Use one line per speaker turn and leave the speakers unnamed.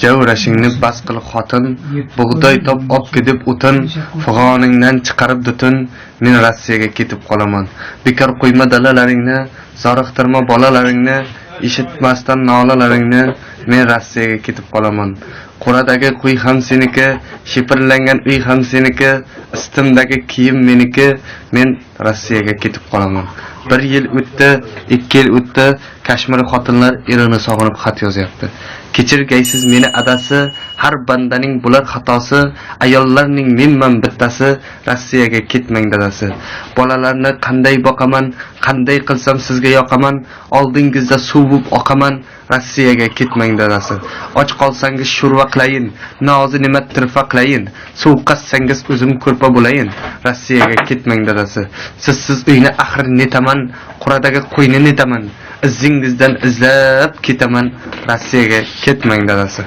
Javrashingni bas qil xotin, bug'doy top olib ketib o'tin, fig'oningdan chiqarib dutun, men Rossiyaga ketib qolaman. Bekor qo'yma dalalaringni, zoriqtirma bolalaringni, eshitmasdan nolalaringni, men Rossiyaga ketib qolaman. Qo'radagi qo'y ham seniki, shipirlangan uy ham seniki, istimdagi kiyim meniki, men Rossiyaga ketib qolaman. 1 yil o'tdi, 2 yil o'tdi, Kashmir xotinlar erini sog'inib xat yozyapti. Kechirgaysiz meni adasi, har bandaning bular xatosi, ayollarning menman bittasi, Rossiyaga ketmang dadasi. Bolalarni qanday boqaman, qanday qilsam sizga yoqaman, oldingizda suvib oqaman, Rossiyaga ketmang dadasi. Och qolsangiz sho'rva qilayin, nozi nima tirfaqlayin, suv qassangiz o'zim ko'rpa bo'layin, Rossiyaga ketmang dadasi. Siz uyni axir netaman, quradagi qo'yni netaman, izingizdan izlab ketaman, Rossiyaga ketmang dadasi.